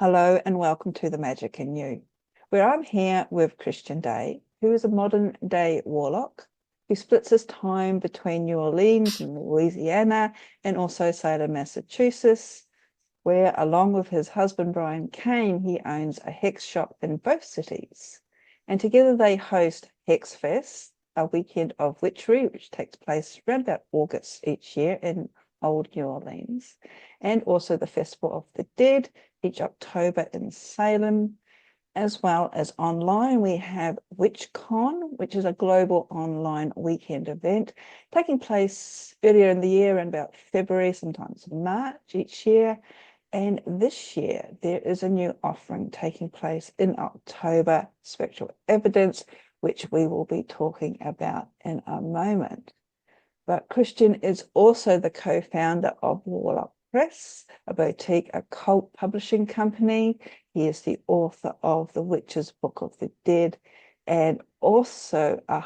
Hello and welcome to The Magic in You, where I'm here with Christian Day, who is a modern day warlock who splits his time between New Orleans and Louisiana and also Salem, Massachusetts, where along with his husband Brian Kane, he owns a hex shop in both cities. And together they host HexFest, a weekend of witchery, which takes place around about August each year in Old New Orleans, and also the Festival of the Dead each October in Salem, as well as online. We have WitchCon, which is a global online weekend event taking place earlier in the year in about February, sometimes March each year. And this year, there is a new offering taking place in October, Spectral Evidence, which we will be talking about in a moment. But Christian is also the co-founder of Warlock Press, a boutique occult publishing company. He is the author of The Witch's Book of the Dead and also a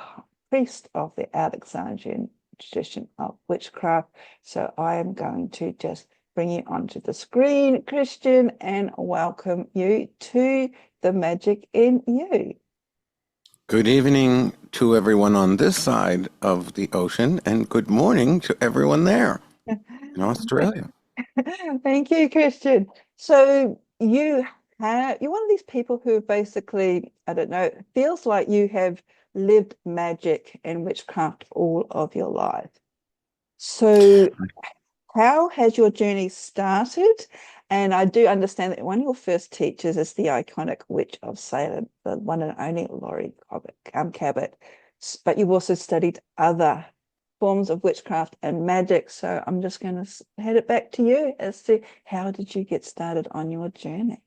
priest of the Alexandrian tradition of witchcraft. So I am going to just bring you onto the screen, Christian, and welcome you to The Magic in You. Good evening to everyone on this side of the ocean, and good morning to everyone there in Australia. Thank you, Christian. So you're one of these people who basically, I don't know, it feels like you have lived magic and witchcraft all of your life. So how has your journey started? And I do understand that one of your first teachers is the iconic Witch of Salem, the one and only Laurie Cabot. But you've also studied other forms of witchcraft and magic. So I'm just going to head it back to you as to how did you get started on your journey?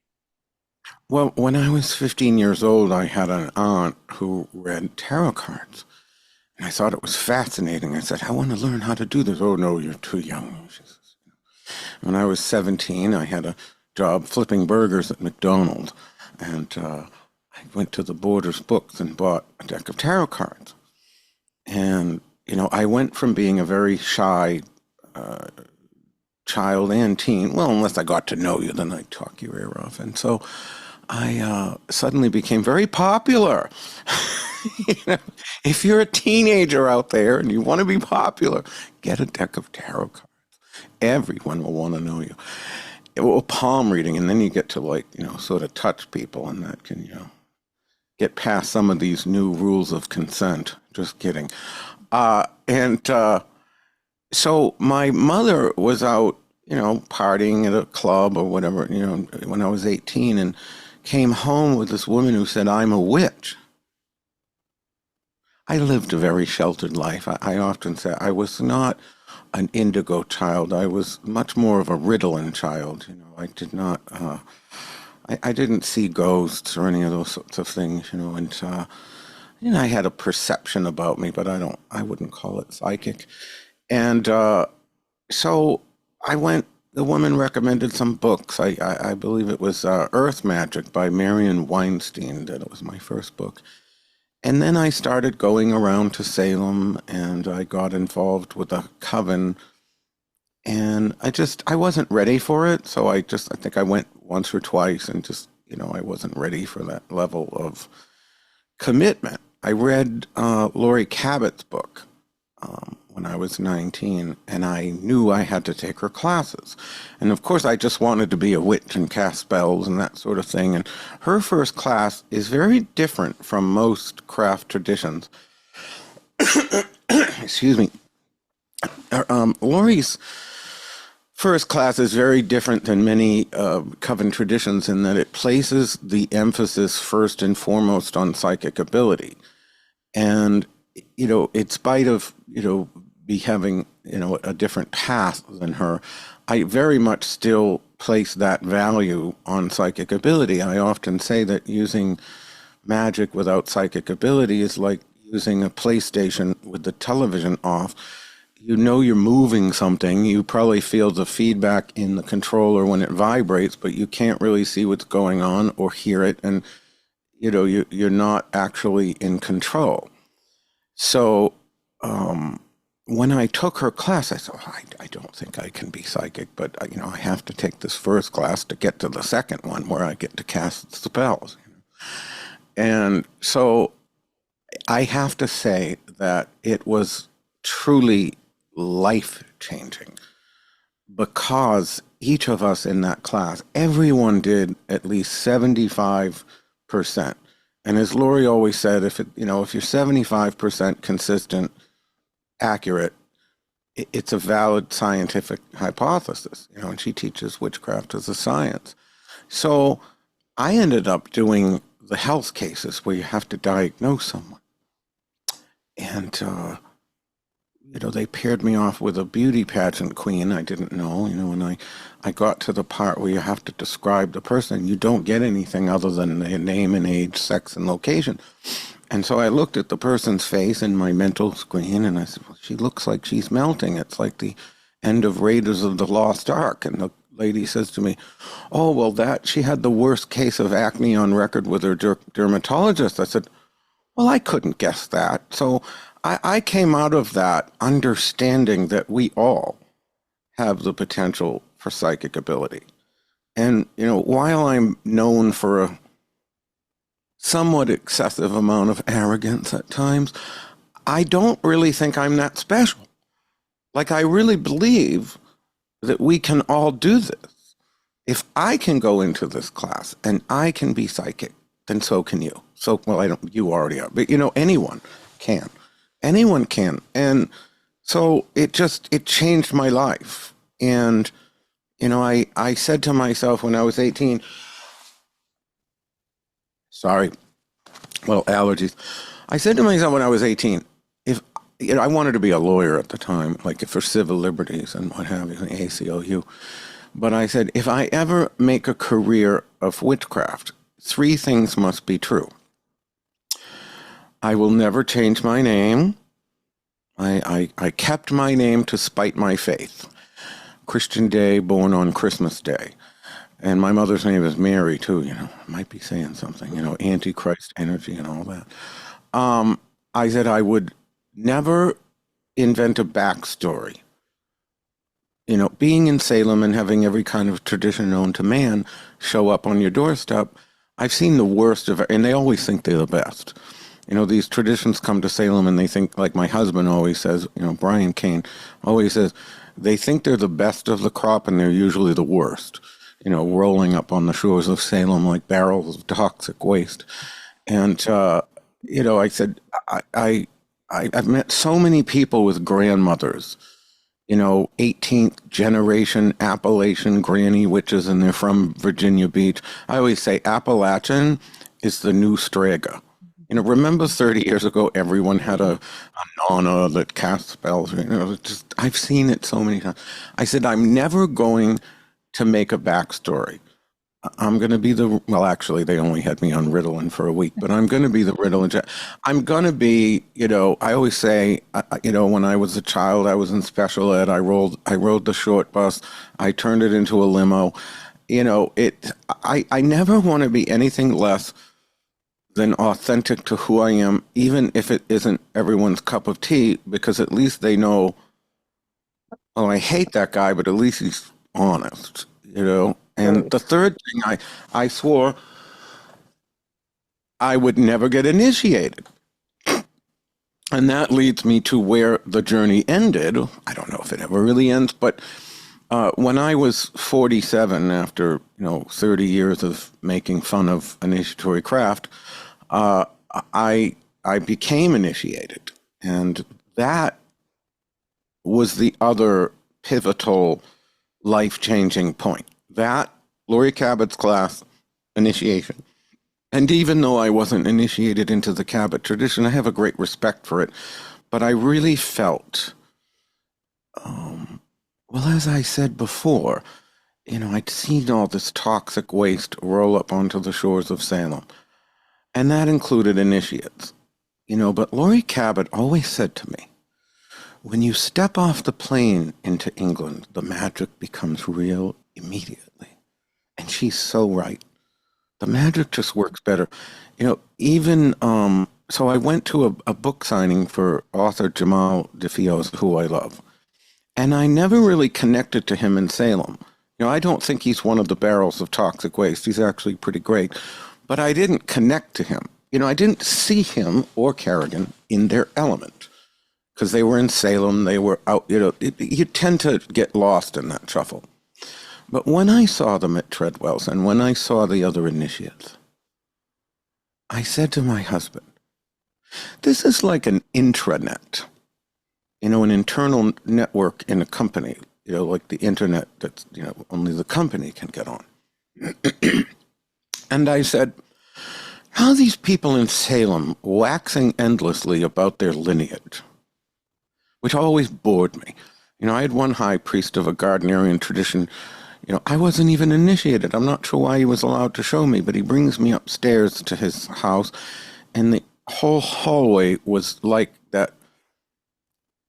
Well, when I was 15 years old, I had an aunt who read tarot cards. And I thought it was fascinating. I said, I want to learn how to do this. Oh, no, you're too young. She says, when I was 17, I had a job flipping burgers at McDonald's. And I went to the Borders Books and bought a deck of tarot cards. And, I went from being a very shy child and teen. Well, unless I got to know you, then I'd talk your ear off. And so I suddenly became very popular. If you're a teenager out there and you want to be popular, get a deck of tarot cards. Everyone will want to know you. Well, palm reading, and then you get to sort of touch people, and that can, get past some of these new rules of consent. Just kidding. So my mother was out, partying at a club or whatever, when I was 18, and came home with this woman who said, I'm a witch. I lived a very sheltered life. I often say I was not an indigo child. I was much more of a Ritalin child. I did not, I didn't see ghosts or any of those sorts of things, and I had a perception about me, but I wouldn't call it psychic. And so the woman recommended some books. I believe it was Earth Magic by Marion Weinstein, that it was my first book. And then I started going around to Salem, and I got involved with a coven, and I wasn't ready for it. So I think I went once or twice and I wasn't ready for that level of commitment. I read Laurie Cabot's book when I was 19, and I knew I had to take her classes. And of course, I just wanted to be a witch and cast spells and that sort of thing. And her first class is very different from most craft traditions. Excuse me. Laurie's first class is very different than many coven traditions in that it places the emphasis first and foremost on psychic ability. And in spite of, be having, a different path than her, I very much still place that value on psychic ability. I often say that using magic without psychic ability is like using a PlayStation with the television off. You're moving something. You probably feel the feedback in the controller when it vibrates, but you can't really see what's going on or hear it. And, you're not actually in control. So when I took her class, I thought, I don't think I can be psychic, but I have to take this first class to get to the second one where I get to cast spells. And so I have to say that it was truly life-changing, because each of us in that class, everyone did at least 75%. And as Lori always said, if you're 75% consistent, accurate, it's a valid scientific hypothesis, and she teaches witchcraft as a science. So I ended up doing the health cases where you have to diagnose someone. And, they paired me off with a beauty pageant queen I didn't know, and I got to the part where you have to describe the person. You don't get anything other than their name and age, sex, and location. And so I looked at the person's face in my mental screen, and I said, well, she looks like she's melting. It's like the end of Raiders of the Lost Ark. And the lady says to me, oh, well, she had the worst case of acne on record with her dermatologist. I said, well, I couldn't guess that. So I came out of that understanding that we all have the potential for psychic ability. And, while I'm known for a somewhat excessive amount of arrogance at times, I don't really think I'm that special. Like, I really believe that we can all do this. If I can go into this class and I can be psychic, then so can you. So, well, you already are, but anyone can. Anyone can. And so it changed my life. And, I said to myself when I was 18, sorry, well, allergies. I said to myself when I was 18, if I wanted to be a lawyer at the time, like for civil liberties and what have you, the ACLU. But I said, if I ever make a career of witchcraft, 3 things must be true. I will never change my name. I kept my name to spite my faith. Christian Day, born on Christmas Day. And my mother's name is Mary, too, might be saying something, Antichrist energy and all that. I said I would never invent a backstory. Being in Salem and having every kind of tradition known to man show up on your doorstep, I've seen the worst of it, and they always think they're the best. These traditions come to Salem and they think, like my husband always says, Brian Kane always says, they think they're the best of the crop and they're usually the worst, rolling up on the shores of Salem like barrels of toxic waste. And, I said, I've met so many people with grandmothers, 18th generation Appalachian granny witches, and they're from Virginia Beach. I always say Appalachian is the new Strega. Remember 30 years ago, everyone had a nonna that cast spells. I've seen it so many times. I said, I'm never going to make a backstory. I'm going to be actually, they only had me on Ritalin for a week, but I'm going to be the Ritalin. I'm going to be, I always say, when I was a child, I was in special ed. I rode the short bus. I turned it into a limo. I never want to be anything less than authentic to who I am, even if it isn't everyone's cup of tea, because at least they know, oh, I hate that guy, but at least he's honest, And the third thing, I swore I would never get initiated. And that leads me to where the journey ended. I don't know if it ever really ends, but when I was 47, after 30 years of making fun of initiatory craft, I became initiated, and that was the other pivotal, life-changing point. That Laurie Cabot's class, initiation. And even though I wasn't initiated into the Cabot tradition, I have a great respect for it. But I really felt, well, as I said before, I'd seen all this toxic waste roll up onto the shores of Salem. And that included initiates. But Laurie Cabot always said to me, when you step off the plane into England, the magic becomes real immediately. And she's so right. The magic just works better. Even so I went to a book signing for author Jamal DeFeos, who I love. And I never really connected to him in Salem. I don't think he's one of the barrels of toxic waste. He's actually pretty great. But I didn't connect to him. I didn't see him or Kerrigan in their element because they were in Salem. They were out, you tend to get lost in that shuffle. But when I saw them at Treadwell's and when I saw the other initiates, I said to my husband, this is like an intranet, an internal network in a company, like the internet that's, only the company can get on. And I said, how are these people in Salem waxing endlessly about their lineage? Which always bored me. I had one high priest of a Gardnerian tradition. I wasn't even initiated. I'm not sure why he was allowed to show me, but he brings me upstairs to his house, and the whole hallway was like that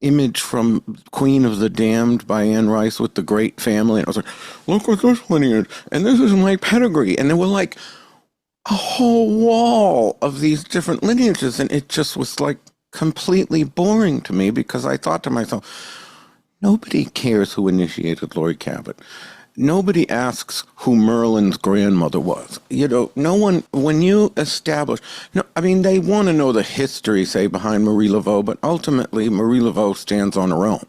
image from Queen of the Damned by Anne Rice with the great family. And I was like, look at this lineage, and this is my pedigree. And there were like a whole wall of these different lineages, and it just was like completely boring to me because I thought to myself, nobody cares who initiated Laurie Cabot. Nobody asks who Merlin's grandmother was. No one, when you establish, they want to know the history, say, behind Marie Laveau, but ultimately Marie Laveau stands on her own.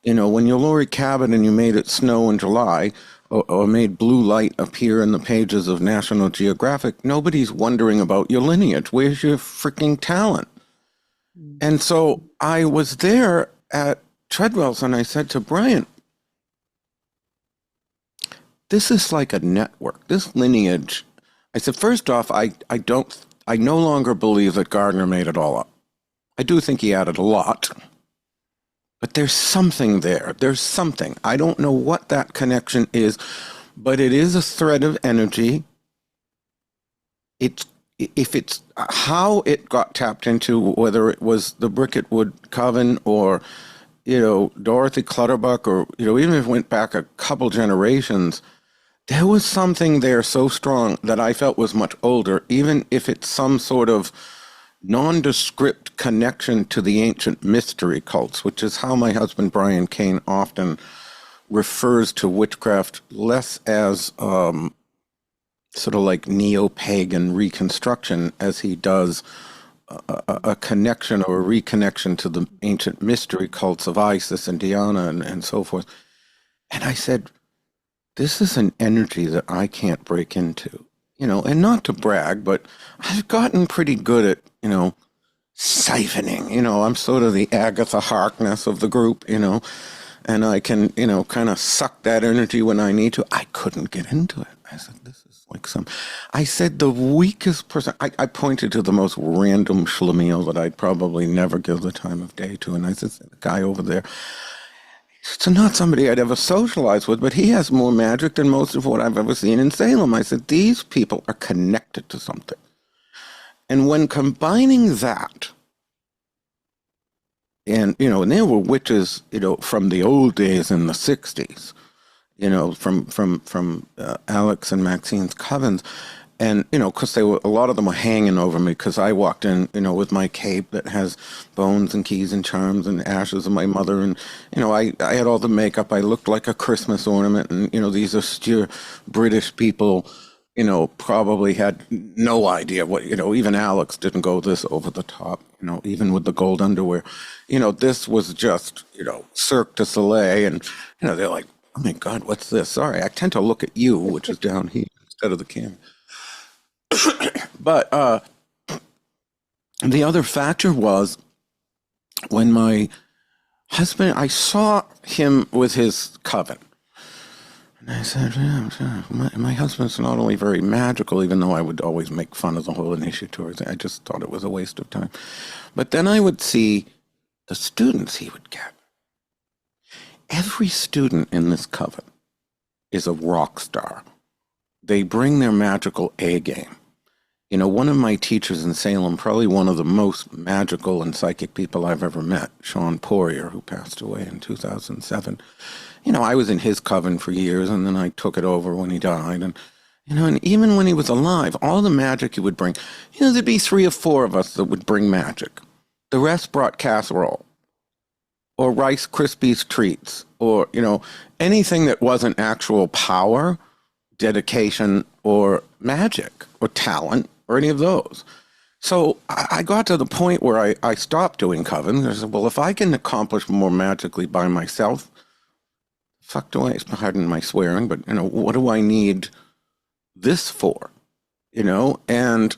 When you're Laurie Cabot and you made it snow in July, or made blue light appear in the pages of National Geographic, nobody's wondering about your lineage. Where's your freaking talent? And so I was there at Treadwell's and I said to Brian, this is like a network. This lineage, I said, first off, I no longer believe that Gardner made it all up. I do think he added a lot, but there's something there. There's something. I don't know what that connection is, but it is a thread of energy. If it's how it got tapped into, whether it was the Bricketwood Coven or, Dorothy Clutterbuck, or, even if it went back a couple generations, there was something there so strong that I felt was much older, even if it's some sort of nondescript connection to the ancient mystery cults, which is how my husband Brian Kane often refers to witchcraft, less as sort of like neo-pagan reconstruction as he does a connection or a reconnection to the ancient mystery cults of Isis and Diana and so forth. And I said, this is an energy that I can't break into, and not to brag, but I've gotten pretty good at, siphoning, I'm sort of the Agatha Harkness of the group, and I can, kind of suck that energy when I need to. I couldn't get into it. I said, this is like I said, the weakest person, I pointed to the most random schlemiel that I'd probably never give the time of day to. And I said, the guy over there, it's not somebody I'd ever socialize with, but he has more magic than most of what I've ever seen in Salem. I said, these people are connected to something. And when combining that, and, and there were witches, from the old days in the 60s, from Alex and Maxine's covens. And, because a lot of them were hanging over me because I walked in, with my cape that has bones and keys and charms and ashes of my mother. And, I had all the makeup. I looked like a Christmas ornament. And, these austere British people, probably had no idea what, even Alex didn't go this over the top, even with the gold underwear. This was just, Cirque du Soleil. And, they're like, oh my God, what's this? Sorry, I tend to look at you, which is down here instead of the camera. But the other factor was when my husband, I saw him with his coven. And I said, yeah, my husband's not only very magical, even though I would always make fun of the whole initiatory thing. I just thought it was a waste of time. But then I would see the students he would get. Every student in this coven is a rock star. They bring their magical A game. One of my teachers in Salem, probably one of the most magical and psychic people I've ever met, Sean Poirier, who passed away in 2007. I was in his coven for years, and then I took it over when he died. And, You know, and even when he was alive, all the magic he would bring, you know, there'd be 3 or 4 of us that would bring magic. The rest brought casserole or Rice Krispies treats or, you know, anything that wasn't actual power, dedication, or magic or talent or any of those. So I got to the point where I stopped doing covens. I said, well, if I can accomplish more magically by myself, fuck do I, pardon my swearing, but, you know, what do I need this for? You know, and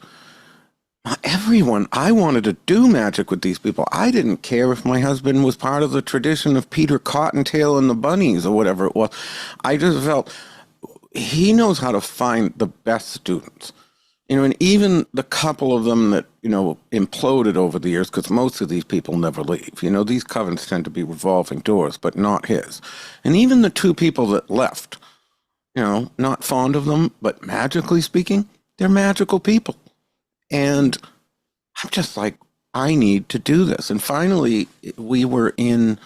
everyone, I wanted to do magic with these people. I didn't care if my husband was part of the tradition of Peter Cottontail and the bunnies or whatever it was. I just felt he knows how to find the best students. You know, and even the couple of them that, you know, imploded over the years, because most of these people never leave. You know, these covens tend to be revolving doors, but not his. And even the 2 people that left, you know, not fond of them, but magically speaking, they're magical people. And I'm just like, I need to do this. And finally, we were in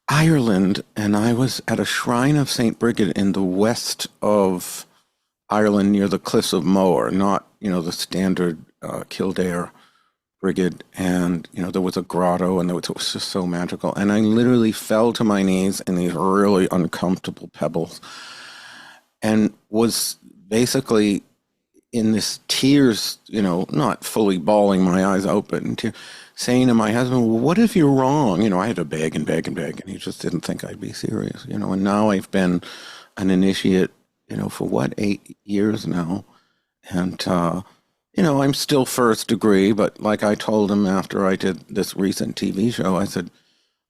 Ireland, and I was at a shrine of St. Brigid in the west of Ireland near the Cliffs of Moher, not, you know, the standard Kildare Brigid. And, you know, there was a grotto, and it was just so magical. And I literally fell to my knees in these really uncomfortable pebbles and was basically in this tears, you know, not fully bawling my eyes open, saying to my husband, well, what if you're wrong? You know, I had to beg and beg and beg, and he just didn't think I'd be serious, you know. And now I've been an initiate, you know, for what, 8 years now. And, you know, I'm still first degree, but like I told him after I did this recent TV show, I said,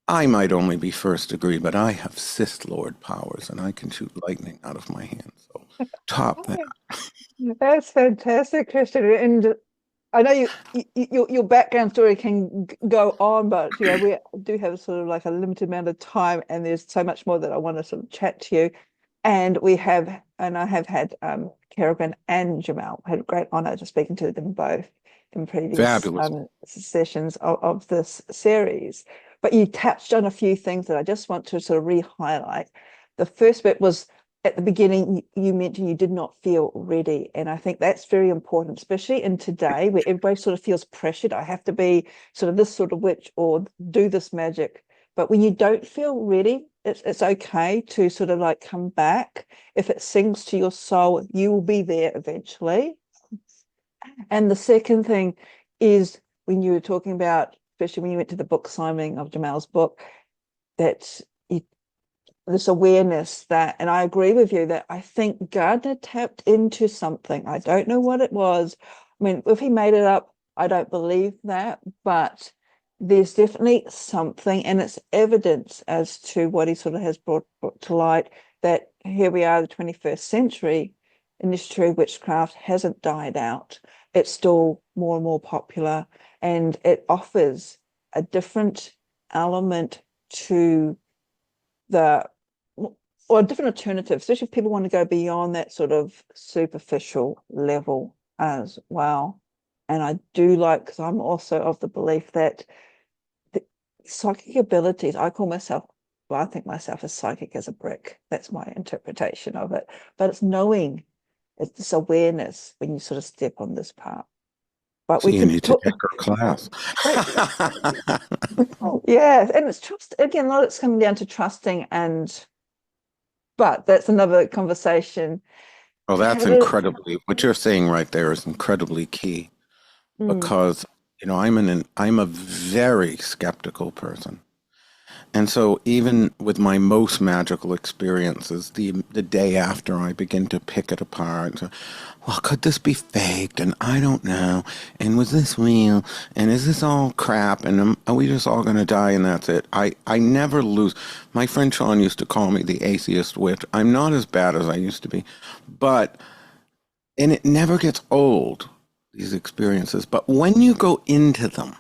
I might only be first degree, but I have Sith Lord powers, and I can shoot lightning out of my hands. So top that. That's fantastic, Christian. And I know your background story can go on, but you know we do have sort of like a limited amount of time, and there's so much more that I want to sort of chat to you. And I have had Kerrigan and Jamal. I had a great honor just speaking to them both in previous Fabulous. sessions of this series. But you touched on a few things that I just want to sort of re-highlight. The first bit was at the beginning, you mentioned you did not feel ready. And I think that's very important, especially in today where everybody sort of feels pressured. I have to be sort of this sort of witch or do this magic. But when you don't feel ready, it's okay to sort of like come back. If it sings to your soul, you will be there eventually. And the second thing is when you were talking about, especially when you went to the book signing of Jamal's book, that this awareness that, and I agree with you, that I think Gardner tapped into something. I don't know what it was. I mean, if he made it up, I don't believe that, but there's definitely something, and it's evidence as to what he sort of has brought to light, that here we are, the 21st century, initiatory witchcraft hasn't died out. It's still more and more popular, and it offers a different element to or a different alternative, especially if people want to go beyond that sort of superficial level as well. And I do like, because I'm also of the belief that the psychic abilities, I think myself as psychic as a brick. That's my interpretation of it. But it's knowing, it's this awareness when you sort of step on this path. But So we you can need to take our class. Yeah, and it's trust again. A lot of it's coming down to trusting, but that's another conversation. Well, that's incredibly, what you're saying right there is incredibly key because, you know, I'm a very skeptical person. And so even with my most magical experiences, the day after I begin to pick it apart, well, could this be faked? And I don't know. And was this real? And is this all crap? And are we just all going to die and that's it? I never lose. My friend Sean used to call me the atheist witch. I'm not as bad as I used to be. And it never gets old, these experiences. But when you go into them,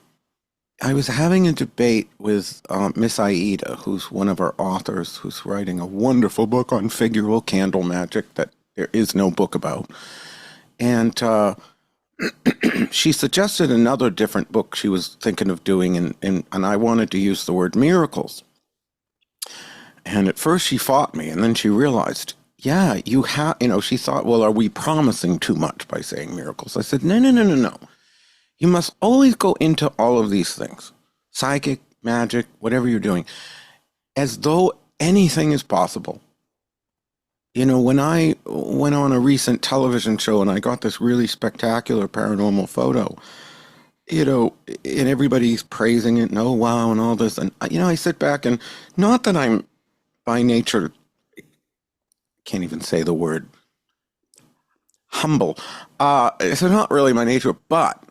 I was having a debate with Miss Aida, who's one of our authors, who's writing a wonderful book on figural candle magic that there is no book about. And she suggested another different book she was thinking of doing, and I wanted to use the word miracles. And at first she fought me, and then she realized, yeah, you have, she thought, well, are we promising too much by saying miracles? I said, no, no, no, no, no. You must always go into all of these things, psychic, magic, whatever you're doing, as though anything is possible. When I went on a recent television show and I got this really spectacular paranormal photo, and everybody's praising it and oh wow and all this, and I sit back and not that I'm by nature, can't even say the word humble. It's not really my nature, but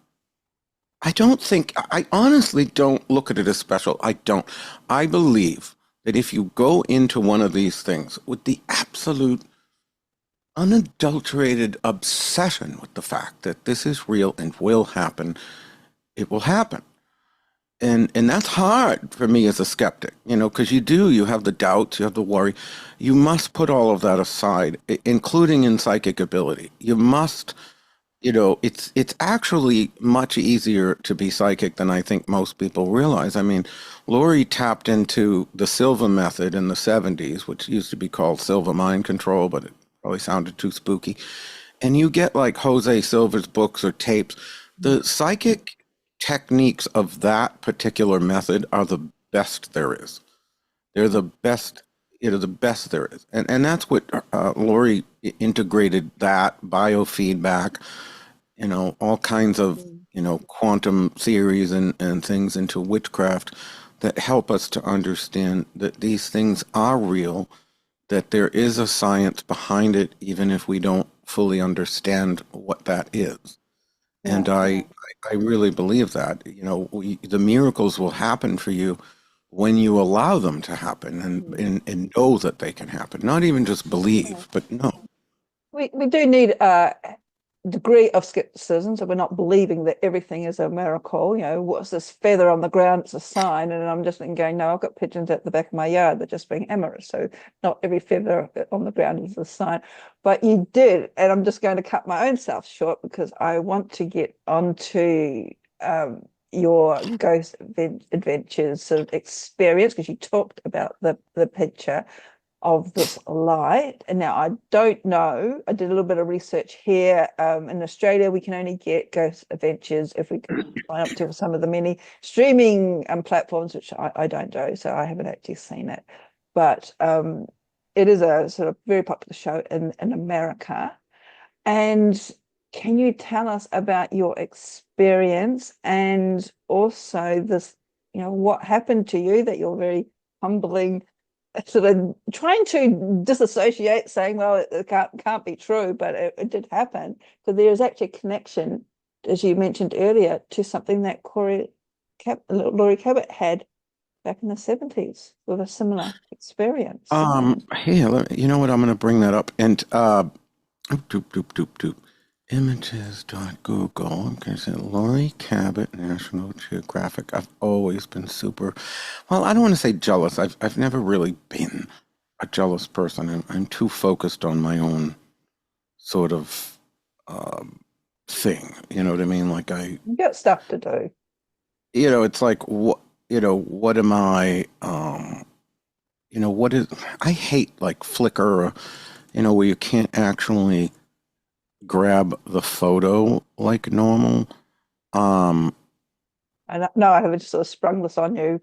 I honestly don't look at it as special. I don't. I believe that if you go into one of these things with the absolute unadulterated obsession with the fact that this is real and will happen, it will happen. And that's hard for me as a skeptic, because you have the doubts, you have the worry. You must put all of that aside, including in psychic ability. You must, it's actually much easier to be psychic than I think most people realize. I mean, Laurie tapped into the Silva method in the 70s, which used to be called Silva mind control, but it probably sounded too spooky. And you get like Jose Silva's books or tapes. The psychic techniques of that particular method are the best there is. They're the best, the best there is. And that's what Laurie integrated, that biofeedback, all kinds of, quantum theories and things into witchcraft that help us to understand that these things are real, that there is a science behind it, even if we don't fully understand what that is. And I really believe that, the miracles will happen for you when you allow them to happen and know that they can happen. Not even just believe, but know. We do need a degree of skepticism, so we're not believing that everything is a miracle. What's this feather on the ground? It's a sign. And I'm just going, no, I've got pigeons at the back of my yard. They're just being amorous. So not every feather on the ground is a sign. But you did, and I'm just going to cut my own self short because I want to get onto your ghost adventures sort of experience, because you talked about the picture of this light. And now I don't know, I did a little bit of research here. In Australia, we can only get Ghost Adventures if we can sign up to some of the many streaming platforms, which I don't do, so I haven't actually seen it. But it is a sort of very popular show in America. And can you tell us about your experience and also this, what happened to you that you're very humbling, sort of trying to disassociate, saying, well, it can't be true, but it did happen. So there is actually a connection, as you mentioned earlier, to something that Laurie Cabot had back in the 70s with a similar experience. Here, you know what? I'm going to bring that up. And doop, doop, doop, doop. Images.google. I'm going to say Laurie Cabot, National Geographic. I've always been super, well, I don't want to say jealous. I've never really been a jealous person. I'm too focused on my own sort of thing. You know what I mean? Like you got stuff to do. It's like, what am I, what is, I hate like Flickr, where you can't actually grab the photo like normal. No, I haven't just sort of sprung this on you.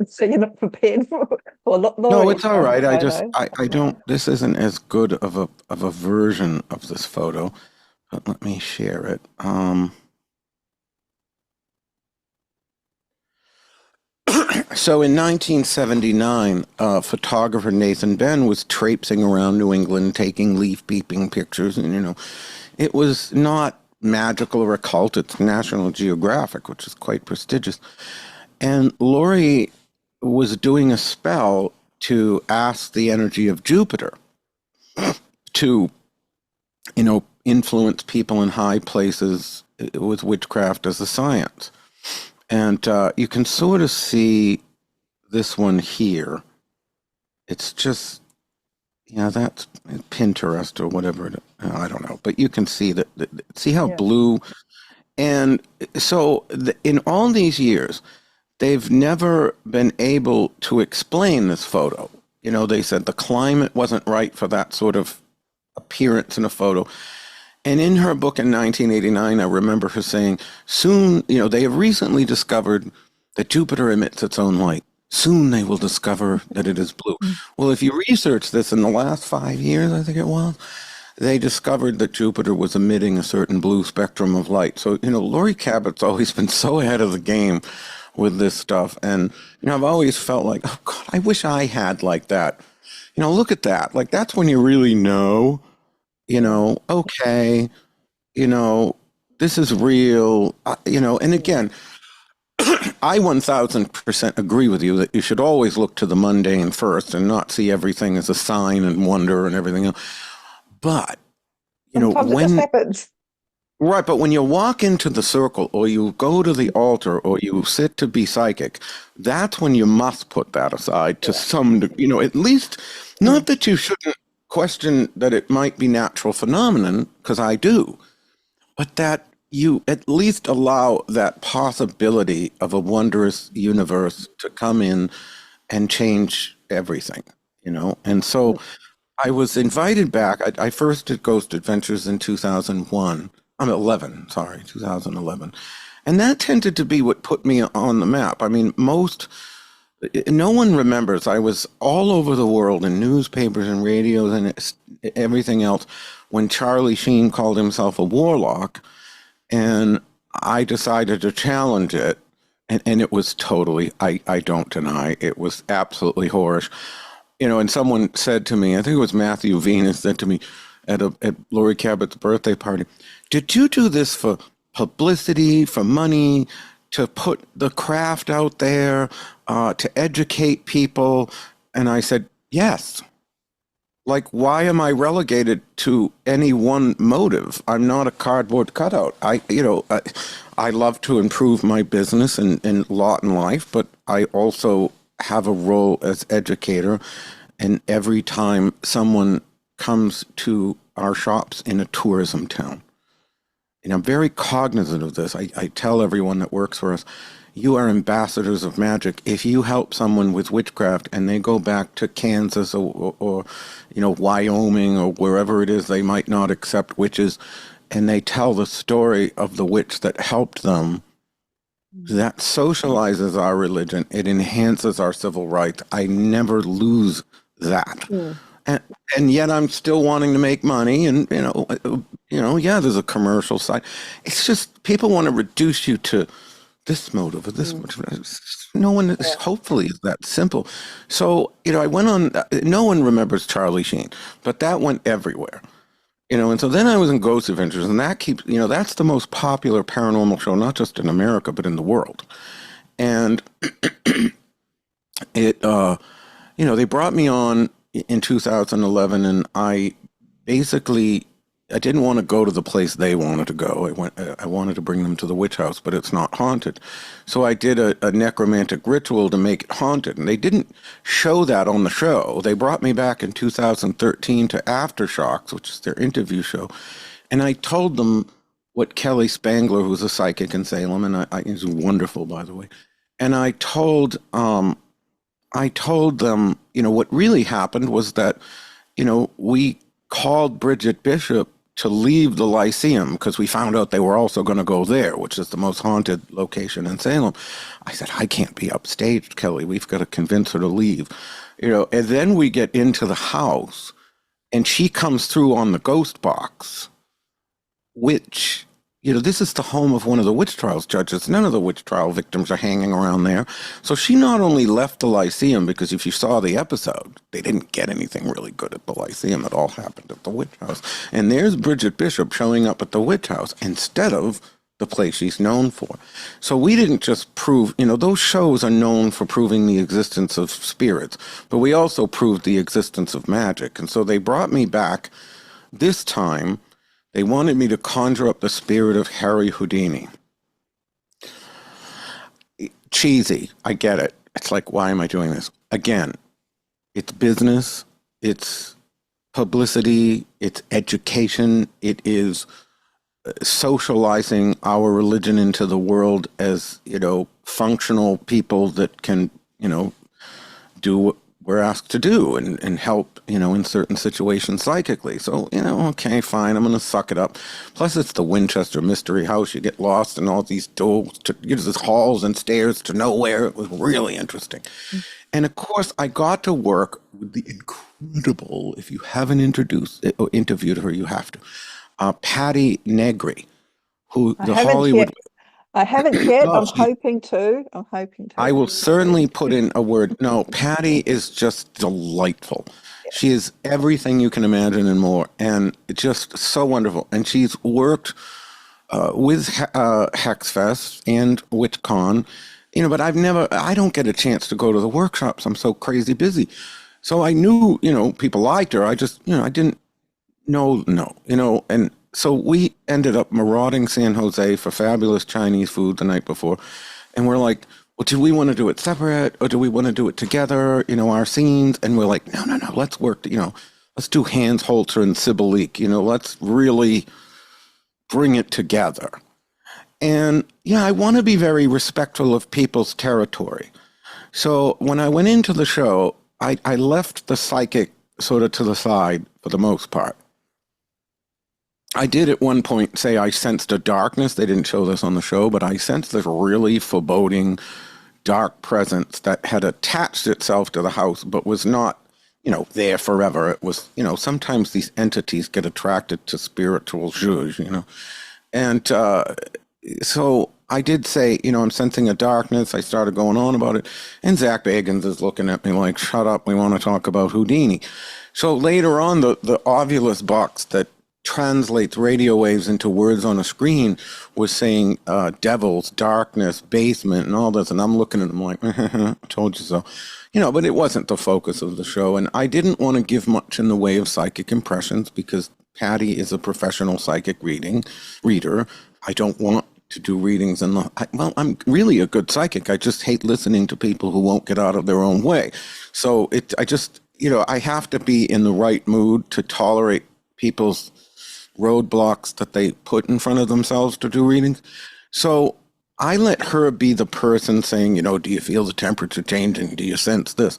So you're not prepared for Laurie. No, it's all right. I don't, this isn't as good of a version of this photo, but let me share it. So in 1979, photographer Nathan Ben was traipsing around New England taking leaf peeping pictures, and it was not magical or occult. It's National Geographic, which is quite prestigious. And Laurie was doing a spell to ask the energy of Jupiter to, influence people in high places with witchcraft as a science. And you can sort of see this one here. It's just, that's Pinterest or whatever. I don't know. But you can see that. See how blue. And so in all these years, they've never been able to explain this photo. They said the climate wasn't right for that sort of appearance in a photo. And in her book in 1989, I remember her saying, soon, they have recently discovered that Jupiter emits its own light. Soon they will discover that it is blue. Well, if you research this in the last 5 years, I think it was, they discovered that Jupiter was emitting a certain blue spectrum of light. So, Laurie Cabot's always been so ahead of the game with this stuff. And, I've always felt like, oh, God, I wish I had like that. Look at that. Like, that's when you really know, okay, this is real, and again, I 1000% agree with you that you should always look to the mundane first and not see everything as a sign and wonder and everything else. But, Sometimes it just happens. Right, but when you walk into the circle or you go to the altar or you sit to be psychic, that's when you must put that aside to some, at least, not that you shouldn't question that it might be natural phenomenon, because I do, but that you at least allow that possibility of a wondrous universe to come in and change everything, And so I was invited back. I first did Ghost Adventures in 2011. And that tended to be what put me on the map. I mean, no one remembers. I was all over the world in newspapers and radios and everything else when Charlie Sheen called himself a warlock, and I decided to challenge it. And it was totally, I don't deny, it was absolutely whorish. And someone said to me, I think it was Matthew Venus, said to me at Laurie Cabot's birthday party, did you do this for publicity, for money, to put the craft out there, to educate people? And I said, yes. Like, why am I relegated to any one motive? I'm not a cardboard cutout. I love to improve my business and lot in life, but I also have a role as educator. And every time someone comes to our shops in a tourism town, and I'm very cognizant of this. I tell everyone that works for us, you are ambassadors of magic. If you help someone with witchcraft and they go back to Kansas or Wyoming or wherever it is they might not accept witches, and they tell the story of the witch that helped them, that socializes our religion. It enhances our civil rights. I never lose that. And yet I'm still wanting to make money, and there's a commercial side. It's just people want to reduce you to this motive or this motive. No one is, hopefully, is that simple. So I went on. No one remembers Charlie Sheen, but that went everywhere. And so then I was in Ghost Adventures, and that keeps that's the most popular paranormal show, not just in America but in the world. And it they brought me on in 2011, and I didn't want to go to the place they wanted to go. I wanted to bring them to the witch house, but it's not haunted. So I did a necromantic ritual to make it haunted, and they didn't show that on the show. They brought me back in 2013 to Aftershocks, which is their interview show, and I told them what Kelly Spangler, who's a psychic in Salem, and he's wonderful, by the way, and I told them, what really happened was that, we called Bridget Bishop to leave the Lyceum because we found out they were also going to go there, which is the most haunted location in Salem. I said, I can't be upstaged, Kelly. We've got to convince her to leave. And then we get into the house, and she comes through on the ghost box, which, this is the home of one of the witch trials judges. None of the witch trial victims are hanging around there. So she not only left the Lyceum, because if you saw the episode, they didn't get anything really good at the Lyceum. It all happened at the witch house. And there's Bridget Bishop showing up at the witch house instead of the place she's known for. So we didn't just prove, those shows are known for proving the existence of spirits, but we also proved the existence of magic. And so they brought me back this time. They wanted me to conjure up the spirit of Harry Houdini. Cheesy, I get it. It's like, why am I doing this? Again, it's business, it's publicity, it's education, it is socializing our religion into the world as, functional people that can, do we're asked to do and help, in certain situations psychically. So, okay, fine, I'm going to suck it up. Plus, it's the Winchester Mystery House. You get lost in all these doors, these halls and stairs to nowhere. It was really interesting. And of course, I got to work with the incredible, if you haven't interviewed her, you have to, Patty Negri, who I the haven't Hollywood... yet. I haven't yet. Oh, I'm hoping to. I will certainly put in a word. No, Patty is just delightful. She is everything you can imagine and more, and just so wonderful. And she's worked with HexFest and WitchCon, but I don't get a chance to go to the workshops. I'm so crazy busy. So I knew, people liked her. I just, I didn't know, and so we ended up marauding San Jose for fabulous Chinese food the night before. And we're like, well, do we want to do it separate or do we want to do it together, our scenes? And we're like, no, let's work, let's do Hans Holzer and Sybil Leek, let's really bring it together. And I want to be very respectful of people's territory. So when I went into the show, I left the psychic sort of to the side for the most part. I did at one point say I sensed a darkness. They didn't show this on the show, but I sensed this really foreboding dark presence that had attached itself to the house, but was not, there forever. It was, sometimes these entities get attracted to spiritual zhuzh, And so I did say, I'm sensing a darkness. I started going on about it. And Zach Bagans is looking at me like, shut up, we want to talk about Houdini. So later on, the Ovulus box that translates radio waves into words on a screen was saying devils, darkness, basement, and all this. And I'm looking at them like, I told you so. But it wasn't the focus of the show. And I didn't want to give much in the way of psychic impressions because Patty is a professional psychic reader. I don't want to do readings I'm really a good psychic. I just hate listening to people who won't get out of their own way. So I have to be in the right mood to tolerate people's roadblocks that they put in front of themselves to do readings. So I let her be the person saying, do you feel the temperature changing? Do you sense this?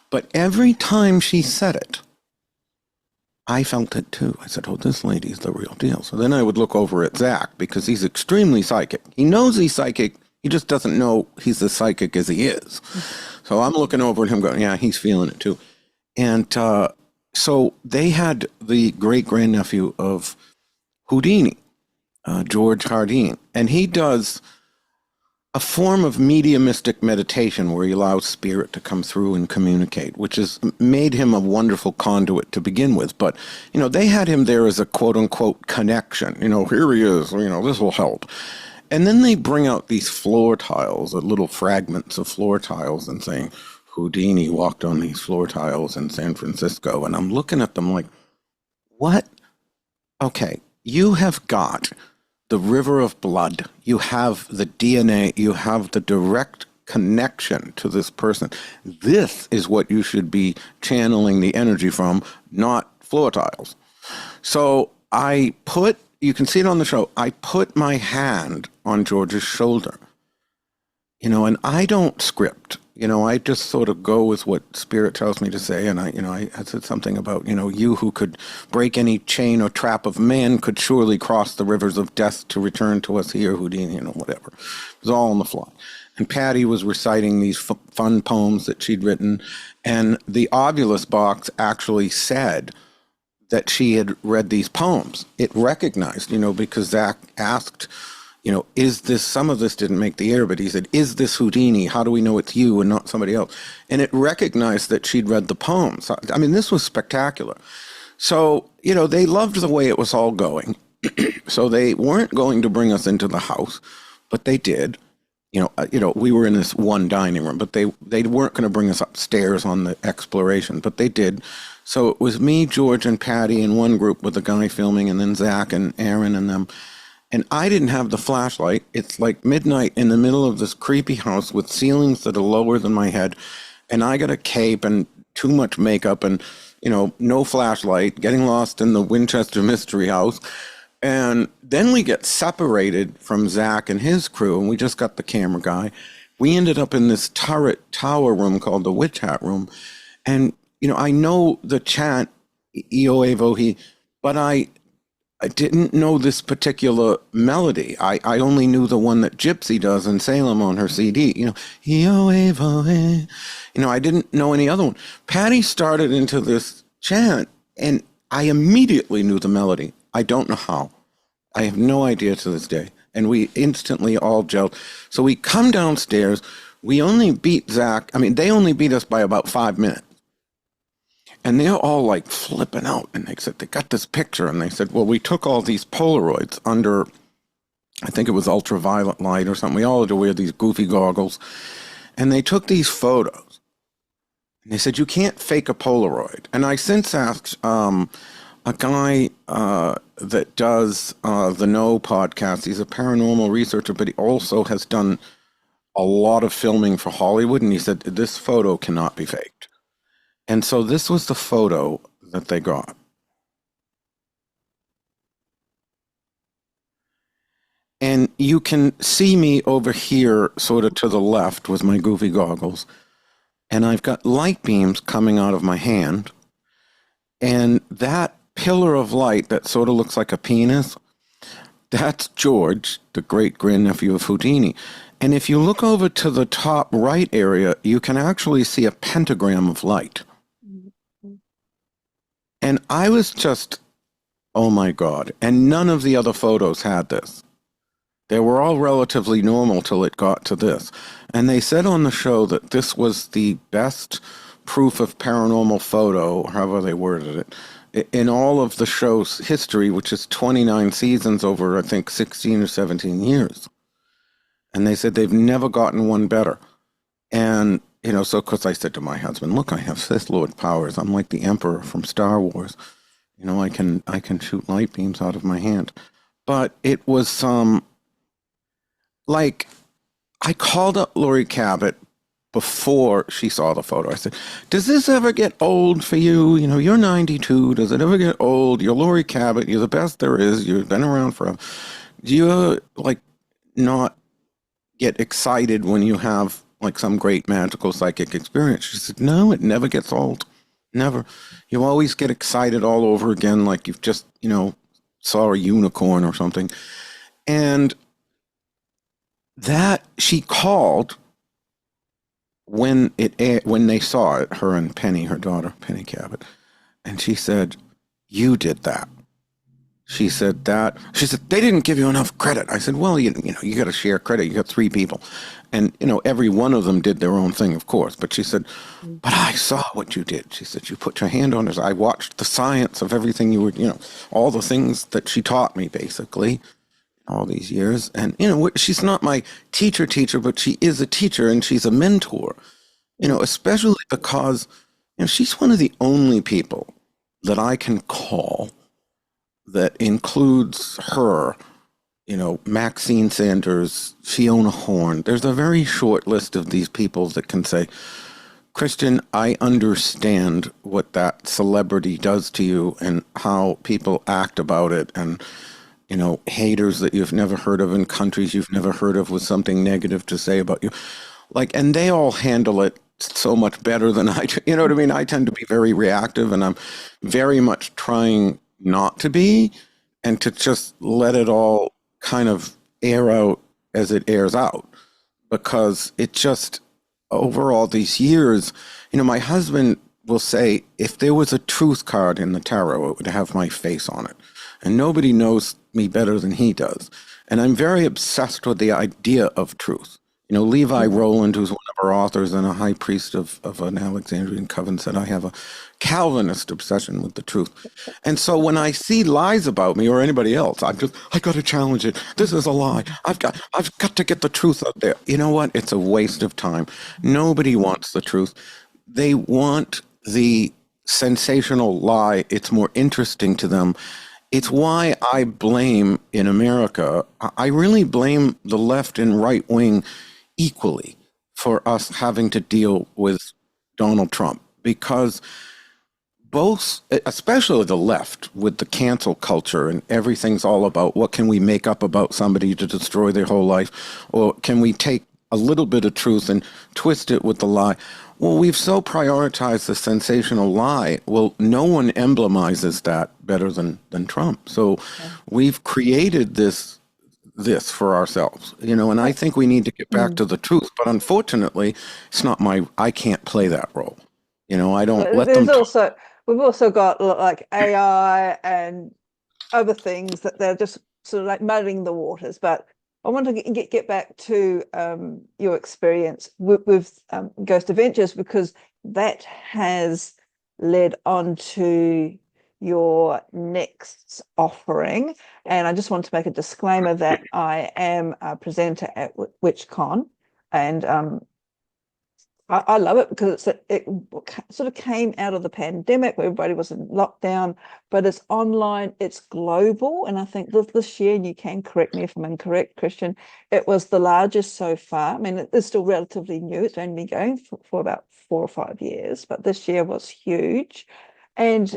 But every time she said it, I felt it too. I said, oh, this lady is the real deal. So then I would look over at Zach because he's extremely psychic. He knows he's psychic. He just doesn't know he's as psychic as he is. So I'm looking over at him going, yeah, he's feeling it too. And so they had the great-grandnephew of Houdini, George Hardin, and he does a form of mediumistic meditation where he allows spirit to come through and communicate, which has made him a wonderful conduit to begin with. But, they had him there as a quote-unquote connection. Here he is, this will help. And then they bring out these floor tiles, little fragments of floor tiles, and saying, Houdini walked on these floor tiles in San Francisco. And I'm looking at them like, what? Okay, you have got the river of blood. You have the DNA. You have the direct connection to this person. This is what you should be channeling the energy from, not floor tiles. So you can see it on the show, I put my hand on George's shoulder, and I don't script. I just sort of go with what spirit tells me to say. And I said something about, you who could break any chain or trap of man could surely cross the rivers of death to return to us here, Houdini, whatever. It was all on the fly. And Patty was reciting these fun poems that she'd written. And the Ovulus box actually said that she had read these poems. It recognized, because Zach asked, is this, some of this didn't make the air, but he said, is this Houdini? How do we know it's you and not somebody else? And it recognized that she'd read the poems. I mean, this was spectacular. So, they loved the way it was all going. So they weren't going to bring us into the house, but they did. We were in this one dining room, but they weren't going to bring us upstairs on the exploration, but they did. So it was me, George, and Patty in one group with the guy filming, and then Zach and Aaron and them. And I didn't have the flashlight. It's like midnight in the middle of this creepy house with ceilings that are lower than my head. And I got a cape and too much makeup and, no flashlight, getting lost in the Winchester Mystery House. And then we get separated from Zach and his crew, and we just got the camera guy. We ended up in this turret tower room called the Witch Hat Room. And, I know the chant, Io Evo He, but I didn't know this particular melody. I only knew the one that Gypsy does in Salem on her CD. Io Evo He. I didn't know any other one. Patty started into this chant, and I immediately knew the melody. I don't know how. I have no idea to this day. And we instantly all gelled. So we come downstairs. We only beat Zach. I mean, they only beat us by about 5 minutes. And they're all like flipping out. And they said, they got this picture. And they said, well, we took all these Polaroids under, I think it was ultraviolet light or something. We all had to wear these goofy goggles. And they took these photos. And they said, you can't fake a Polaroid. And I since asked a guy that does the No podcast. He's a paranormal researcher, but he also has done a lot of filming for Hollywood. And he said, this photo cannot be faked. And so this was the photo that they got. And you can see me over here, sort of to the left with my goofy goggles. And I've got light beams coming out of my hand. And that pillar of light that sort of looks like a penis, that's George, the great-grandnephew of Houdini. And if you look over to the top right area, you can actually see a pentagram of light. And I was just, oh my God. And none of the other photos had this. They were all relatively normal till it got to this. And they said on the show that this was the best proof of paranormal photo, or however they worded it, in all of the show's history, which is 29 seasons over, I think, 16 or 17 years. And they said they've never gotten one better. And, so because I said to my husband, look, I have Sith Lord powers. I'm like the Emperor from Star Wars. I can shoot light beams out of my hand. But it was like, I called up Lori Cabot before she saw the photo. I said, does this ever get old for you? You're 92. Does it ever get old? You're Lori Cabot. You're the best there is. You've been around forever. Do you, not get excited when you have, some great magical psychic experience? She said, no, it never gets old. Never. You always get excited all over again, like you've just, saw a unicorn or something. And that she called when they saw it, her and Penny, her daughter, Penny Cabot, and she said, you did that. She said, they didn't give you enough credit. I said, well, you got to share credit. You got 3 people. And, every one of them did their own thing, of course. But she said, but I saw what you did. She said, you put your hand on it. I watched the science of everything you were, all the things that she taught me, basically, all these years. And, she's not my teacher, but she is a teacher and she's a mentor, especially because, she's one of the only people that I can call that includes her, Maxine Sanders, Fiona Horn. There's a very short list of these people that can say, Christian, I understand what that celebrity does to you and how people act about it, and, haters that you've never heard of in countries you've never heard of with something negative to say about you. And they all handle it so much better than I do. You know what I mean? I tend to be very reactive, and I'm very much trying not to be, and to just let it all kind of air out as it airs out, because it just, over all these years, my husband will say, if there was a truth card in the tarot, it would have my face on it. And nobody knows me better than he does. And I'm very obsessed with the idea of truth. Levi Rowland, who's one of our authors and a high priest of an Alexandrian coven, said I have a Calvinist obsession with the truth. And so when I see lies about me or anybody else, I got to challenge it. This is a lie. I've got to get the truth out there. You know what? It's a waste of time. Nobody wants the truth. They want the sensational lie. It's more interesting to them. It's why I blame, in America, I really blame the left and right wing equally for us having to deal with Donald Trump, because both, especially the left, with the cancel culture and everything's all about what can we make up about somebody to destroy their whole life, or can we take a little bit of truth and twist it with the lie. Well, we've so prioritized the sensational lie. Well, no one emblemizes that better than Trump. So we've created this for ourselves, and I think we need to get back to the truth. But unfortunately, it's not I can't play that role. I don't let them. We've also got like AI and other things that they're just sort of like muddying the waters. But I want to get back to your experience with Ghost Adventures, because that has led on to your next offering. And I just want to make a disclaimer that I am a presenter at WitchCon, and I love it because it sort of came out of the pandemic where everybody was in lockdown, but it's online, it's global. And I think this year, and you can correct me if I'm incorrect, Christian, it was the largest so far. I mean, it is still relatively new. It's only been going for about 4 or 5 years, but this year was huge. And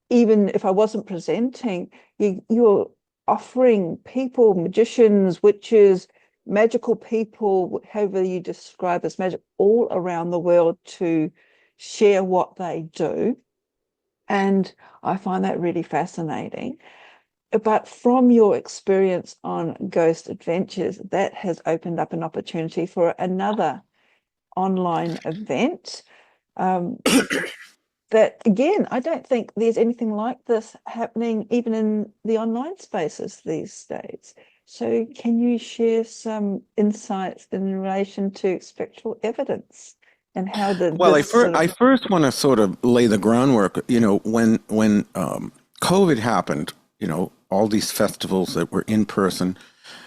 even if I wasn't presenting, you're offering people, magicians, witches, magical people, however you describe as magic, all around the world to share what they do. And I find that really fascinating. But from your experience on Ghost Adventures, that has opened up an opportunity for another online event. That, again, I don't think there's anything like this happening even in the online spaces these days. So can you share some insights in relation to spectral evidence and how Well, I first want to sort of lay the groundwork. When COVID happened, all these festivals that were in person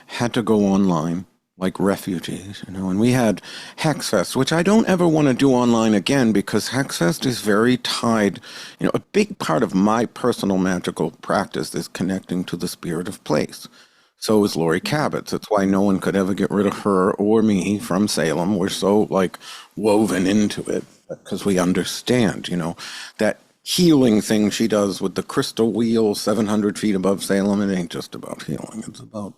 had to go online, like refugees, and we had HexFest, which I don't ever want to do online again, because HexFest is very tied. A big part of my personal magical practice is connecting to the spirit of place. So is Lori Cabot's. That's why no one could ever get rid of her or me from Salem. We're so woven into it because we understand, that healing thing she does with the crystal wheel 700 feet above Salem. It ain't just about healing. It's about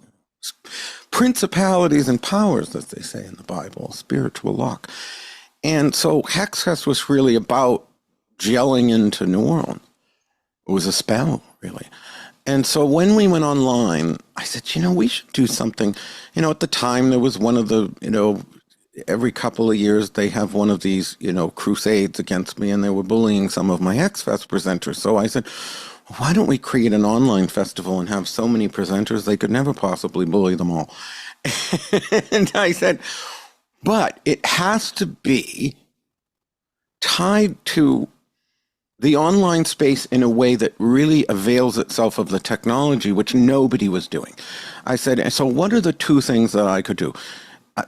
principalities and powers, as they say in the Bible, spiritual lock. And so HexFest was really about gelling into New Orleans. It was a spell, really. And so when we went online, I said, we should do something. At the time, there was one of the, every couple of years, they have one of these, crusades against me, and they were bullying some of my HexFest presenters. So I said, why don't we create an online festival and have so many presenters, they could never possibly bully them all. And I said, but it has to be tied to the online space in a way that really avails itself of the technology, which nobody was doing. I said, so what are the 2 things that I could do?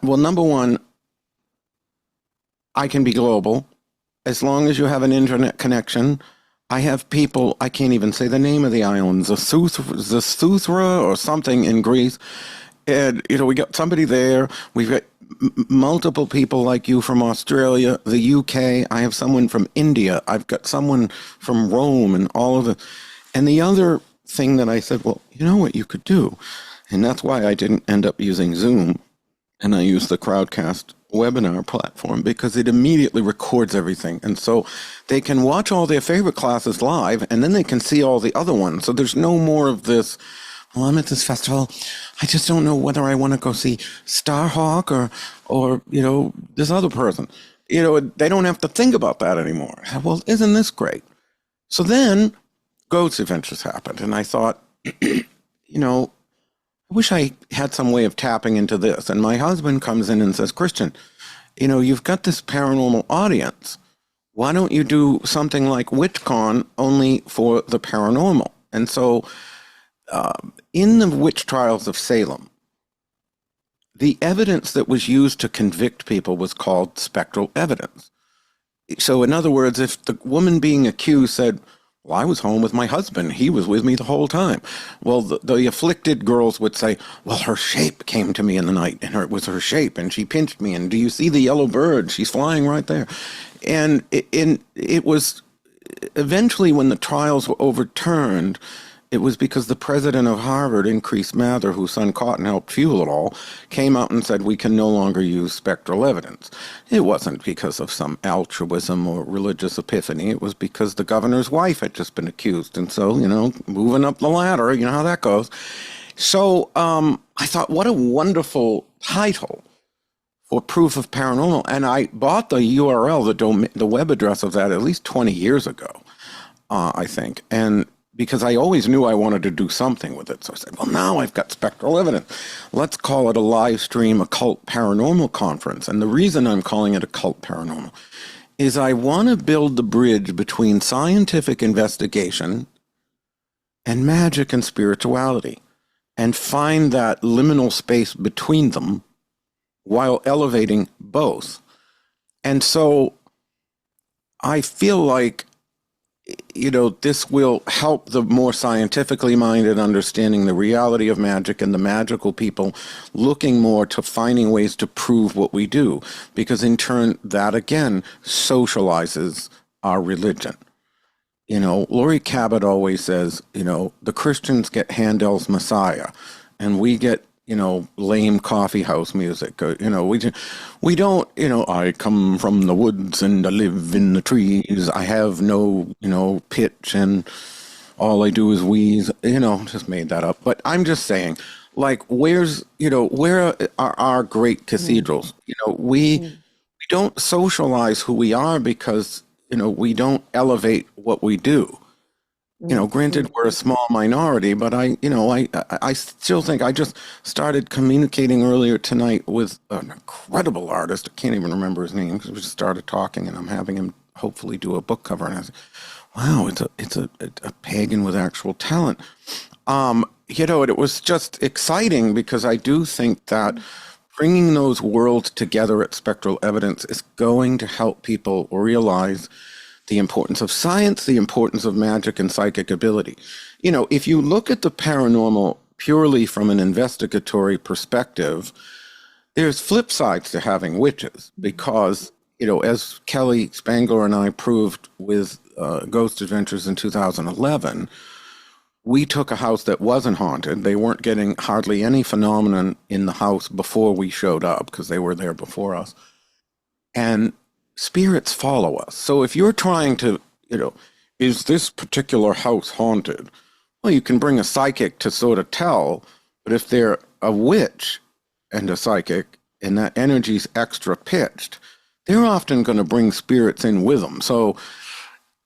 Well, number one, I can be global. As long as you have an internet connection, I have people, I can't even say the name of the island, Zasouthra or something in Greece. And, we got somebody there. We've got multiple people like you from Australia, the UK. I have someone from India. I've got someone from Rome and all of it. And the other thing that I said, well, you know what you could do? And that's why I didn't end up using Zoom. And I used the Crowdcast webinar platform, because it immediately records everything. And so they can watch all their favorite classes live, and then they can see all the other ones. So there's no more of this, well, I'm at this festival, I just don't know whether I want to go see Starhawk or this other person. They don't have to think about that anymore. Well, isn't this great? So then Ghost Adventures happened, and I thought, I wish I had some way of tapping into this. And my husband comes in and says, Christian, you've got this paranormal audience. Why don't you do something like WitchCon only for the paranormal? And so in the witch trials of Salem, the evidence that was used to convict people was called spectral evidence. So in other words, if the woman being accused said, well, I was home with my husband, he was with me the whole time. Well, the afflicted girls would say, well, her shape came to me in the night, and it was her shape, and she pinched me, and do you see the yellow bird? She's flying right there. And it was eventually, when the trials were overturned, It was because the president of Harvard, Increase Mather, whose son Cotton helped fuel it all, came out and said we can no longer use spectral evidence. It wasn't because of some altruism or religious epiphany. It was because the governor's wife had just been accused. And so, moving up the ladder, you know how that goes. So I thought, what a wonderful title for Proof of Paranormal. And I bought the URL, the web address of that at least 20 years ago, I think. And because I always knew I wanted to do something with it. So I said, well, now I've got Spectral Evidence. Let's call it a live stream occult paranormal conference. And the reason I'm calling it occult paranormal is I want to build the bridge between scientific investigation and magic and spirituality and find that liminal space between them while elevating both. And so I feel like, this will help the more scientifically minded understanding the reality of magic and the magical people looking more to finding ways to prove what we do, because in turn, that again socializes our religion. Laurie Cabot always says, the Christians get Handel's Messiah and we get lame coffee house music. We don't, I come from the woods and I live in the trees. I have no, pitch and all I do is wheeze, just made that up. But I'm just saying, like, where are our great cathedrals? We don't socialize who we are because, we don't elevate what we do. Granted, we're a small minority, but I still think I just started communicating earlier tonight with an incredible artist. I can't even remember his name because we just started talking, and I'm having him hopefully do a book cover. And I said, "Wow, it's a pagan with actual talent." It was just exciting because I do think that bringing those worlds together at Spectral Evidence is going to help people realize the importance of science, the importance of magic and psychic ability. If you look at the paranormal purely from an investigatory perspective, there's flip sides to having witches because, as Kelly Spangler and I proved with Ghost Adventures in 2011, we took a house that wasn't haunted. They weren't getting hardly any phenomenon in the house before we showed up because they were there before us. And spirits follow us. So if you're trying to, is this particular house haunted? Well, you can bring a psychic to sort of tell, but if they're a witch and a psychic and that energy's extra pitched, they're often going to bring spirits in with them. So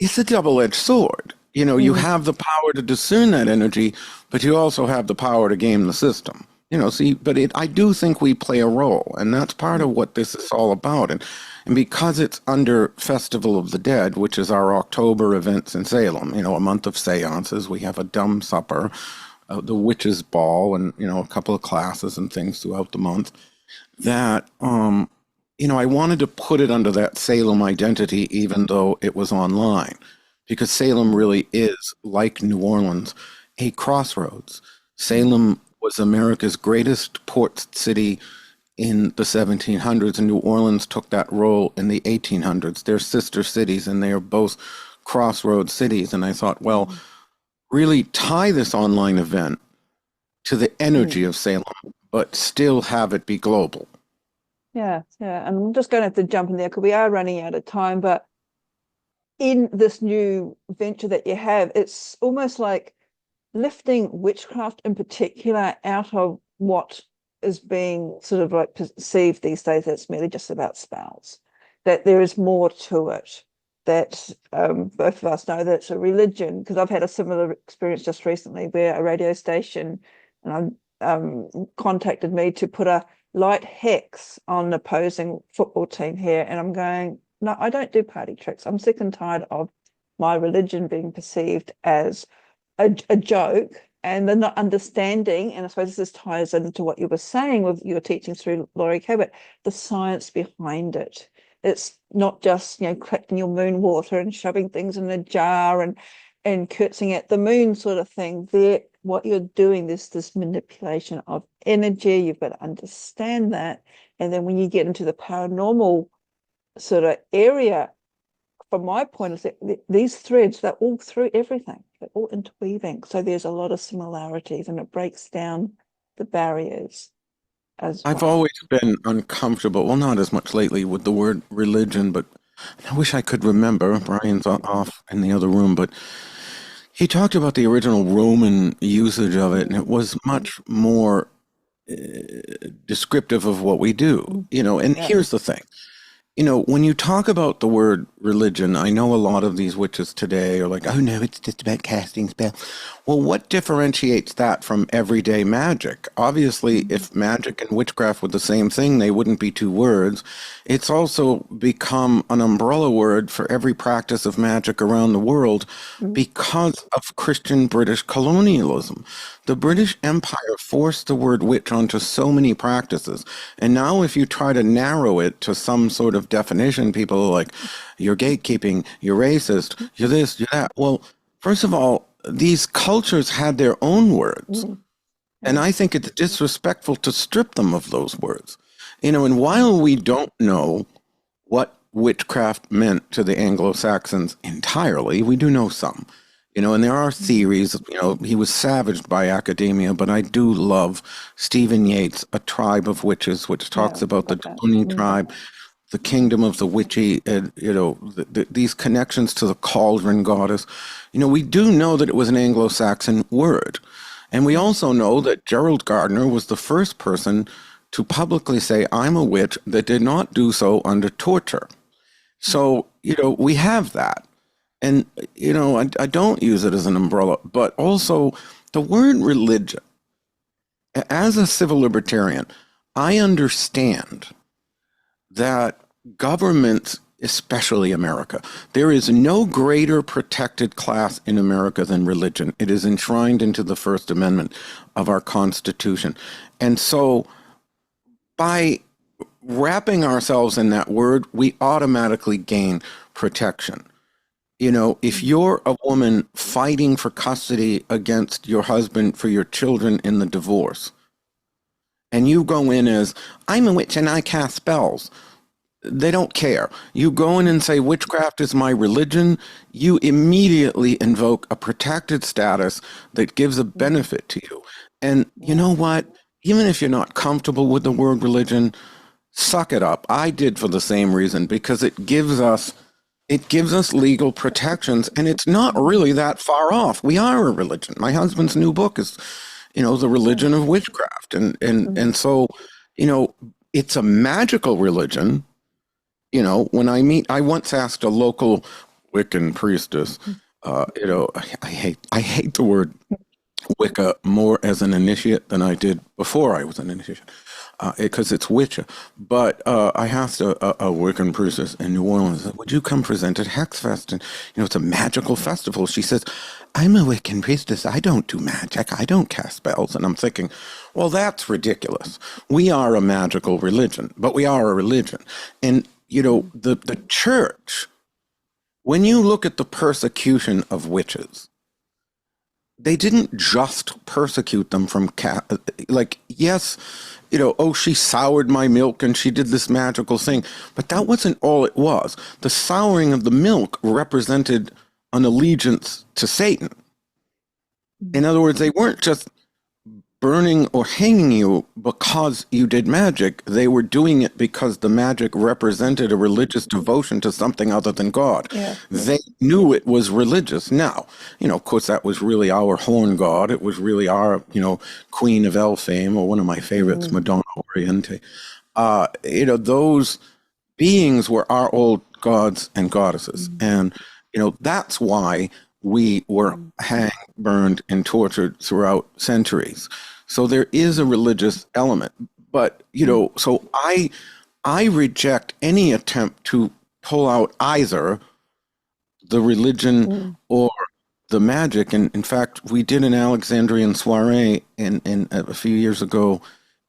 it's a double-edged sword. You have the power to discern that energy, but you also have the power to game the system. I do think we play a role, and that's part of what this is all about. And because it's under Festival of the Dead, which is our October events in Salem, a month of seances, we have a dumb supper, the witches' ball, and, a couple of classes and things throughout the month, that, I wanted to put it under that Salem identity, even though it was online, because Salem really is, like New Orleans, a crossroads. Salem was America's greatest port city in the 1700s, and New Orleans took that role in the 1800s. They're sister cities, and they are both crossroads cities. And I thought, well, really tie this online event to the energy of Salem, but still have it be global. Yeah. And I'm just going to have to jump in there because we are running out of time. But in this new venture that you have, it's almost like lifting witchcraft in particular out of what is being sort of like perceived these days that it's merely just about spells, that there is more to it, that both of us know that it's a religion, because I've had a similar experience just recently where a radio station contacted me to put a light hex on the opposing football team here, and I'm going, no, I don't do party tricks. I'm sick and tired of my religion being perceived as a joke, and they're not understanding. And I suppose this ties into what you were saying with your teaching through Laurie Cabot, the science behind it. It's not just, collecting your moon water and shoving things in a jar and curtsying at the moon sort of thing. What you're doing, this manipulation of energy, you've got to understand that. And then when you get into the paranormal sort of area, from my point of view, these threads, they're all through everything. but all interweaving. So there's a lot of similarities, and it breaks down the barriers as I've well. always been uncomfortable, well, not as much lately with the word religion, but I wish I could remember. Brian's off in the other room, but he talked about the original Roman usage of it, and it was much more descriptive of what we do, and Yeah. here's the thing. When you talk about the word religion, I know a lot of these witches today are like, oh no, it's just about casting spells. Well, what differentiates that from everyday magic? Obviously, if magic and witchcraft were the same thing, they wouldn't be two words. It's also become an umbrella word for every practice of magic around the world because of Christian British colonialism. The British Empire forced the word witch onto so many practices. And now if you try to narrow it to some sort of definition, people are like, you're gatekeeping, you're racist, you're this, you're that. Well, first of all, these cultures had their own words. And I think it's disrespectful to strip them of those words. And while we don't know what witchcraft meant to the Anglo-Saxons entirely, we do know some. And there are theories, he was savaged by academia, but I do love Stephen Yates' A Tribe of Witches, which talks about the Deponi tribe, the kingdom of the witchy, and, these connections to the cauldron goddess. We do know that it was an Anglo-Saxon word. And we also know that Gerald Gardner was the first person to publicly say, I'm a witch, that did not do so under torture. So, we have that. And, I don't use it as an umbrella, but also the word religion. As a civil libertarian, I understand that governments, especially America, there is no greater protected class in America than religion. It is enshrined into the First Amendment of our Constitution. And so by wrapping ourselves in that word, we automatically gain protection. If you're a woman fighting for custody against your husband for your children in the divorce, and you go in as, I'm a witch and I cast spells, they don't care. You go in and say, witchcraft is my religion, you immediately invoke a protected status that gives a benefit to you. And you know what? Even if you're not comfortable with the word religion, suck it up. I did for the same reason, because it gives us legal protections, and it's not really that far off. We are a religion. My husband's new book is, the religion of witchcraft. And so, it's a magical religion. When I once asked a local Wiccan priestess, I hate the word Wicca more as an initiate than I did before I was an initiate, because it's Wicca. But I asked a Wiccan priestess in New Orleans, would you come present at HexFest? And, it's a magical festival. She says, I'm a Wiccan priestess. I don't do magic. I don't cast spells. And I'm thinking, well, that's ridiculous. We are a magical religion, but we are a religion. And, the church, when you look at the persecution of witches, they didn't just persecute them from yes, she soured my milk and she did this magical thing, but that wasn't all it was. The souring of the milk represented an allegiance to Satan. In other words, they weren't just burning or hanging you because you did magic. They were doing it because the magic represented a religious devotion to something other than God. Yeah. They knew it was religious. Now, of course, that was really our horn god. It was really our, Queen of El fame, or one of my favorites, Madonna Oriente. Those beings were our old gods and goddesses. And, that's why we were hanged, burned, and tortured throughout centuries. So there is a religious element. But, so I reject any attempt to pull out either the religion or the magic. And in fact, we did an Alexandrian soiree in a few years ago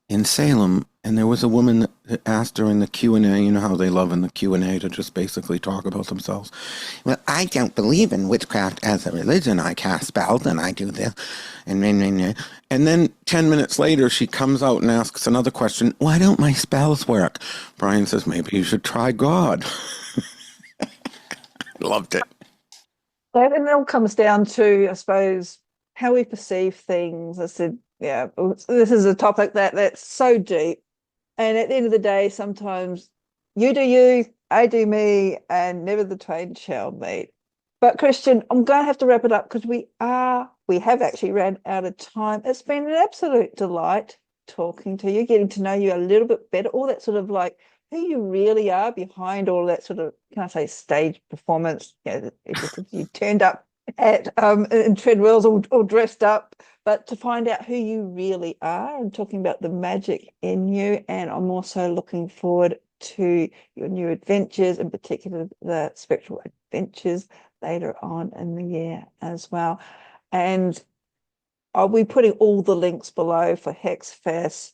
in Salem, and there was a woman that asked during the Q&A, you know how they love in the Q&A to just basically talk about themselves. Well, I don't believe in witchcraft as a religion. I cast spells and I do this. And then 10 minutes later, she comes out and asks another question. Why don't my spells work? Brian says, maybe you should try God. Loved it. And it all comes down to, I suppose, how we perceive things. I said, yeah, this is a topic that's so deep. And at the end of the day, sometimes you do you, I do me, and never the twain shall meet. But Christian, I'm going to have to wrap it up because we have actually ran out of time. It's been an absolute delight talking to you, getting to know you a little bit better, all that sort of like who you really are behind all that sort of, can I say, stage performance. You turned up at in treadwells all dressed up, but to find out who you really are and talking about the magic in you. And I'm also looking forward to your new adventures, in particular the Spectral Adventures later on in the year as well. And I'll be putting all the links below for HexFest,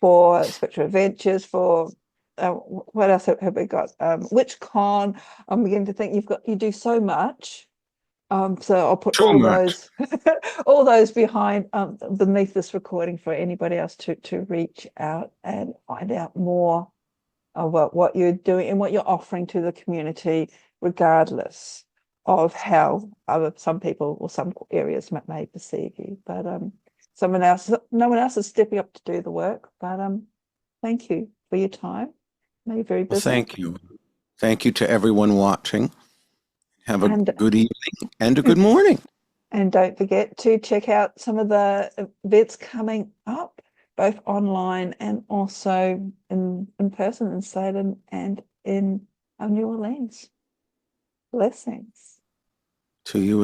for Spectral Adventures, for what else have we got? WitchCon. I'm beginning to think you do so much. So I'll put So all much. those all those behind beneath this recording for anybody else to reach out and find out more about what you're doing and what you're offering to the community, regardless of how some people or some areas may perceive you. But no one else is stepping up to do the work. But thank you for your time. I know you're very Well, busy. thank you. Thank you to everyone watching. Have a And good evening and a good morning. And don't forget to check out some of the events coming up, both online and also in person in Salem and in New Orleans. Blessings. To you